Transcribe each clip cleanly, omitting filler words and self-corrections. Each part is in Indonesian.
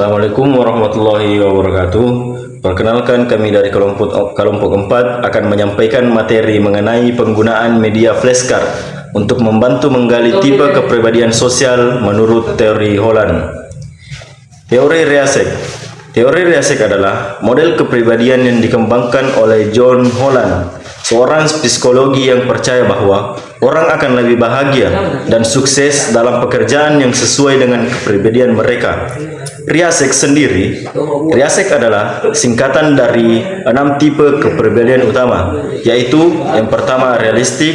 Assalamualaikum warahmatullahi wabarakatuh. Perkenalkan, kami dari kelompok 4 akan menyampaikan materi mengenai penggunaan media flashcard untuk membantu menggali tipe kepribadian sosial menurut teori Holland. Teori Reasek. Teori Reasek adalah model kepribadian yang dikembangkan oleh John Holland, seorang psikologi yang percaya bahwa orang akan lebih bahagia dan sukses dalam pekerjaan yang sesuai dengan kepribadian mereka. Reasek adalah singkatan dari 6 tipe kepribadian utama, yaitu yang pertama realistik,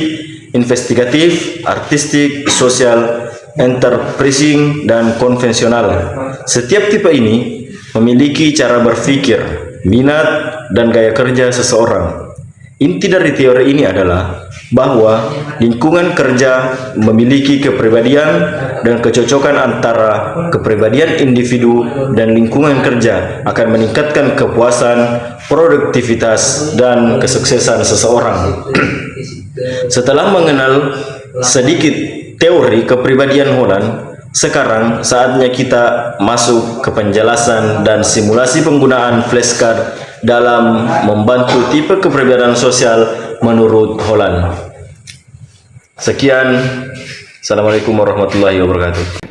investigatif, artistik, sosial, enterprising, dan konvensional. Setiap tipe ini memiliki cara berpikir, minat, dan gaya kerja seseorang. Inti dari teori ini adalah bahwa lingkungan kerja memiliki kepribadian dan kecocokan antara kepribadian individu dan lingkungan kerja akan meningkatkan kepuasan, produktivitas, dan kesuksesan seseorang. Setelah mengenal sedikit teori kepribadian Holland, sekarang saatnya kita masuk ke penjelasan dan simulasi penggunaan flashcard dalam membantu tipe kepribadian sosial menurut Holland. Sekian, Assalamualaikum warahmatullahi wabarakatuh.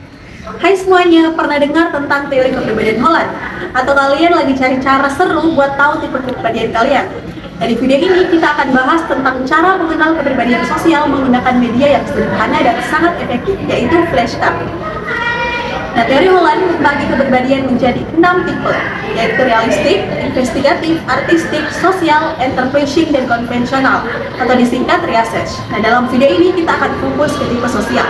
Hai semuanya, pernah dengar tentang teori kepribadian Holland? Atau kalian lagi cari cara seru buat tahu tipe kepribadian kalian? Di video ini kita akan bahas tentang cara mengenal kepribadian sosial menggunakan media yang sederhana dan sangat efektif, yaitu flashcard. Nah, teori Holland membagi kepribadian menjadi 6 tipe, yaitu realistik, investigatif, artistik, sosial, enterprising, dan konvensional, atau disingkat Reasek. Nah, dalam video ini kita akan fokus ke tipe sosial.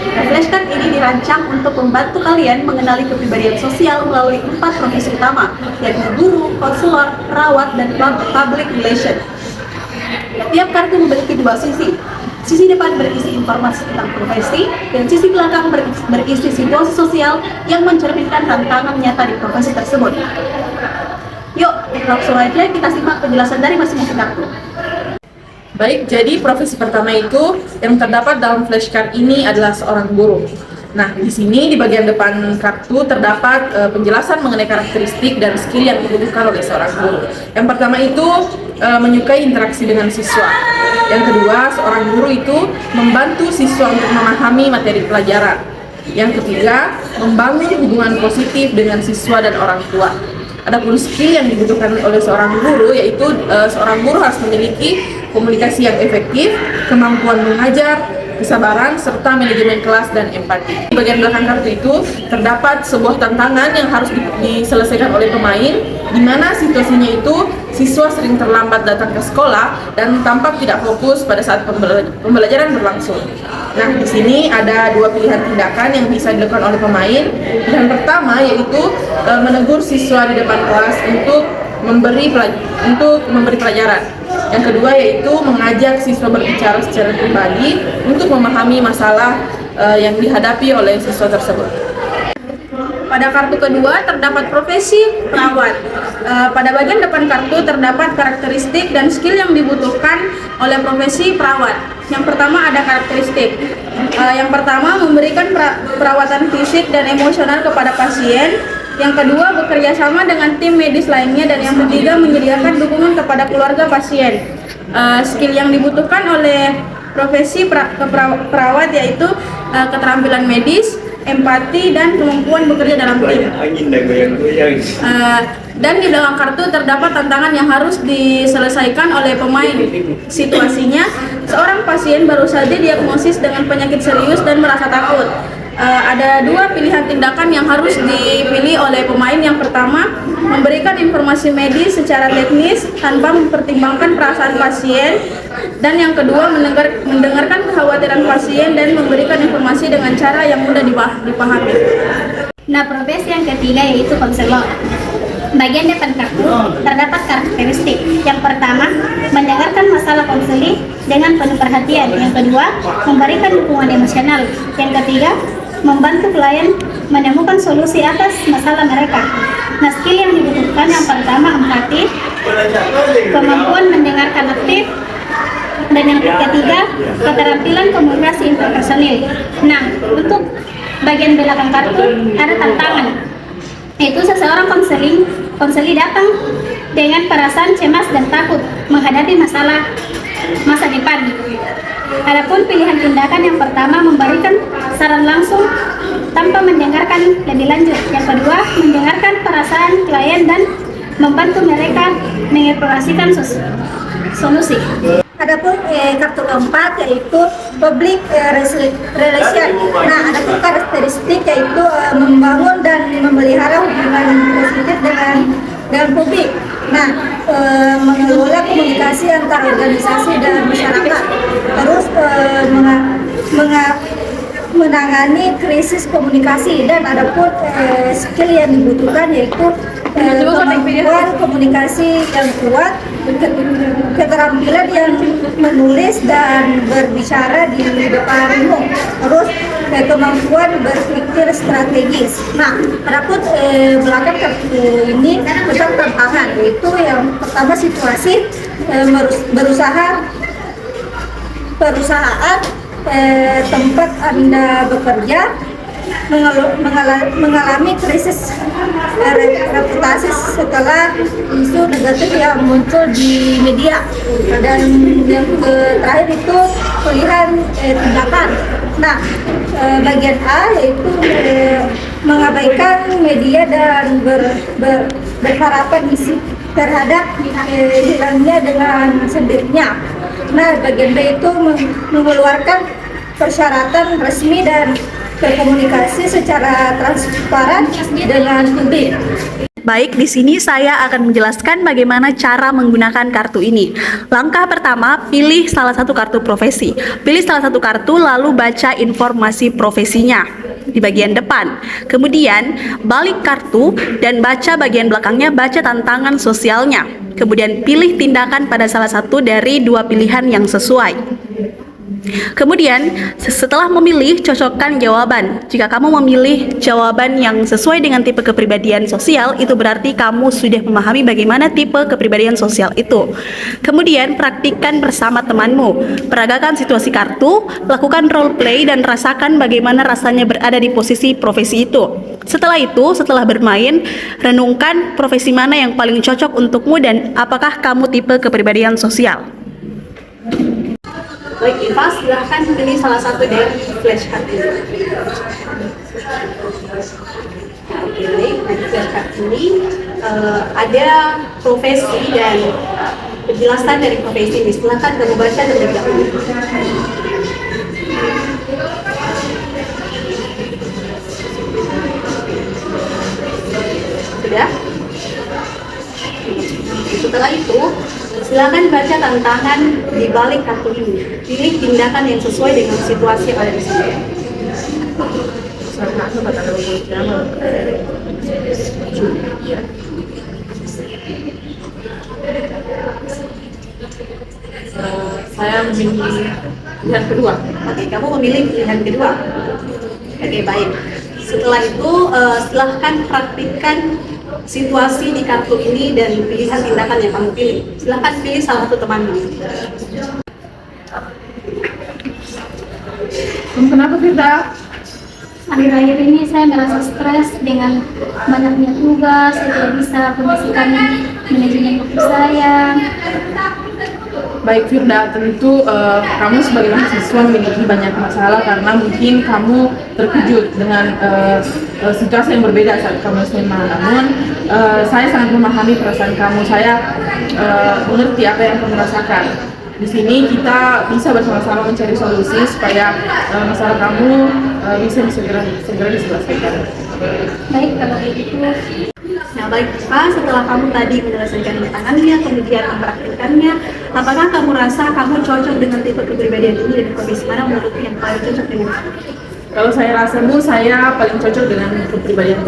Nah, flashcard ini dirancang untuk membantu kalian mengenali kepribadian sosial melalui 4 profesi utama, yaitu guru, konselor, perawat, dan public relation. Nah, tiap kartu memiliki 2 sisi. Sisi depan berisi informasi tentang profesi, dan sisi belakang berisi situasi sosial yang mencerminkan tantangan nyata di profesi tersebut. Yuk, langsung aja kita simak penjelasan dari masing-masing kartu. Baik, jadi profesi pertama itu yang terdapat dalam flashcard ini adalah seorang guru. Nah, di sini di bagian depan kartu terdapat penjelasan mengenai karakteristik dan skill yang dibutuhkan oleh seorang guru. Yang pertama itu menyukai interaksi dengan siswa. Yang kedua, seorang guru itu membantu siswa untuk memahami materi pelajaran. Yang ketiga, membangun hubungan positif dengan siswa dan orang tua. Adapun skill yang dibutuhkan oleh seorang guru yaitu seorang guru harus memiliki komunikasi yang efektif, kemampuan mengajar, kesabaran, serta manajemen kelas dan empati. Di bagian belakang kartu itu terdapat sebuah tantangan yang harus diselesaikan oleh pemain, di mana situasinya itu siswa sering terlambat datang ke sekolah dan tampak tidak fokus pada saat pembelajaran berlangsung. Nah, di sini ada 2 pilihan tindakan yang bisa dilakukan oleh pemain. Yang pertama yaitu menegur siswa di depan kelas untuk memberi pelajaran. Yang kedua yaitu mengajak siswa berbicara secara pribadi untuk memahami masalah yang dihadapi oleh siswa tersebut. Pada kartu kedua terdapat profesi perawat. Pada bagian depan kartu terdapat karakteristik dan skill yang dibutuhkan oleh profesi perawat. Yang pertama ada karakteristik. Yang pertama memberikan perawatan fisik dan emosional kepada pasien. Yang kedua bekerja sama dengan tim medis lainnya, dan yang ketiga menyediakan dukungan kepada keluarga pasien. Skill yang dibutuhkan oleh profesi perawat yaitu keterampilan medis, empati, dan kemampuan bekerja dalam tim. Dan di dalam kartu terdapat tantangan yang harus diselesaikan oleh pemain. Situasinya, seorang pasien baru saja diagnosis dengan penyakit serius dan merasa takut. Ada 2 pilihan tindakan yang harus dipilih oleh pemain. Yang pertama, memberikan informasi medis secara teknis tanpa mempertimbangkan perasaan pasien, dan yang kedua, mendengarkan kekhawatiran pasien dan memberikan informasi dengan cara yang mudah dipahami. Nah, profesi yang ketiga yaitu konselor. Bagian depan kartu terdapat karakteristik. Yang pertama, mendengarkan masalah konseling dengan penuh perhatian. Yang kedua, memberikan dukungan emosional. Yang ketiga, membantu klien menemukan solusi atas masalah mereka. Nah, skill yang dibutuhkan yang pertama empati, kemampuan mendengarkan aktif, dan yang ketiga keterampilan komunikasi interpersonal. Nah, untuk bagian belakang kartu ada tantangan. Yaitu seseorang konseli datang dengan perasaan cemas dan takut menghadapi masa depan. Adapun pilihan tindakan yang pertama memberikan saran langsung tanpa mendengarkan lebih lanjut. Yang kedua, mendengarkan perasaan klien dan membantu mereka mengeksplorasikan solusi. Adapun kartu keempat yaitu public relation. Nah, adapun karakteristik yaitu membangun dan memelihara hubungan positif dengan publik. Nah, mengelola komunikasi antar organisasi dan masyarakat. Terus menangani krisis komunikasi, dan adapun skill yang dibutuhkan yaitu kemampuan komunikasi yang kuat, keterampilan yang menulis dan berbicara di depan umum, terus kemampuan berpikir strategis. Nah, adapun belakang kartu ini tentang tantangan, yaitu yang pertama situasi perusahaan tempat Anda bekerja mengalami krisis reputasi setelah isu negatif yang muncul di media. Dan yang terakhir itu pilihan tindakan. Nah, bagian A yaitu mengabaikan media dan berharapan isi terhadap hilangnya dengan sendirinya. Nah, bagian B itu mengeluarkan persyaratan resmi dan berkomunikasi secara transparan dengan publik. Baik, di sini saya akan menjelaskan bagaimana cara menggunakan kartu ini. Langkah pertama, pilih salah satu kartu profesi. Pilih salah satu kartu lalu baca informasi profesinya di bagian depan. Kemudian, balik kartu dan baca bagian belakangnya, baca tantangan sosialnya. Kemudian pilih tindakan pada salah satu dari dua pilihan yang sesuai. Kemudian, setelah memilih, cocokkan jawaban. Jika kamu memilih jawaban yang sesuai dengan tipe kepribadian sosial, itu berarti kamu sudah memahami bagaimana tipe kepribadian sosial itu. Kemudian, praktikkan bersama temanmu. Peragakan situasi kartu, lakukan role play dan rasakan bagaimana rasanya berada di posisi profesi itu. Setelah itu, setelah bermain, renungkan profesi mana yang paling cocok untukmu dan apakah kamu tipe kepribadian sosial. Baik, Eva, silahkan pilih salah satu dari flashcard ini. Oke, baik, di flashcard ini ada profesi dan penjelasan dari profesi ini. Silahkan kamu baca terlebih dahulu. Sudah? Setelah itu, silakan baca tantangan di balik kartu ini. Pilih tindakan yang sesuai dengan situasi yang ada di sini. Saya memilih pilihan kedua. Oke, kamu memilih pilihan kedua. Oke, baik. Setelah itu, silahkan praktikkan situasi di kartu ini dan pilihan tindakan yang kamu pilih. Silahkan pilih salah satu temanmu. Kenapa Firda? Akhir-akhir ini saya merasa stres dengan banyaknya tugas, saya tidak bisa kondisikan manajemen waktu saya. Baik Firda, tentu kamu sebagai mahasiswa memiliki banyak masalah karena mungkin kamu terkejut dengan situasi yang berbeda saat kamu SMA. Namun saya sangat memahami perasaan kamu. Saya mengerti apa yang kamu rasakan. Di sini kita bisa bersama-sama mencari solusi supaya masalah kamu bisa segera diselesaikan. Baik, kalau begitu. Nah, baik Pak, setelah kamu tadi menyelesaikan tantangannya, kemudian mempraktikkannya, apakah kamu rasa kamu cocok dengan tipe kepribadian ini dan profesi mana menurutmu yang paling cocok dengan kamu? Kalau saya rasa saya paling cocok dengan kepribadian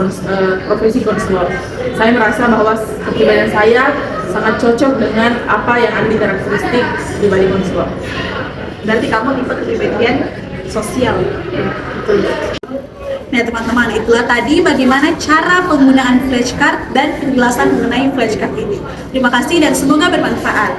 profesi konselor. Saya merasa bahwa kepribadian saya sangat cocok dengan apa yang ada di karakteristik di balik konselor. Berarti kamu tipe kepribadian sosial. Betul. Nah teman-teman, itulah tadi bagaimana cara penggunaan flashcard dan penjelasan mengenai flashcard ini. Terima kasih dan semoga bermanfaat.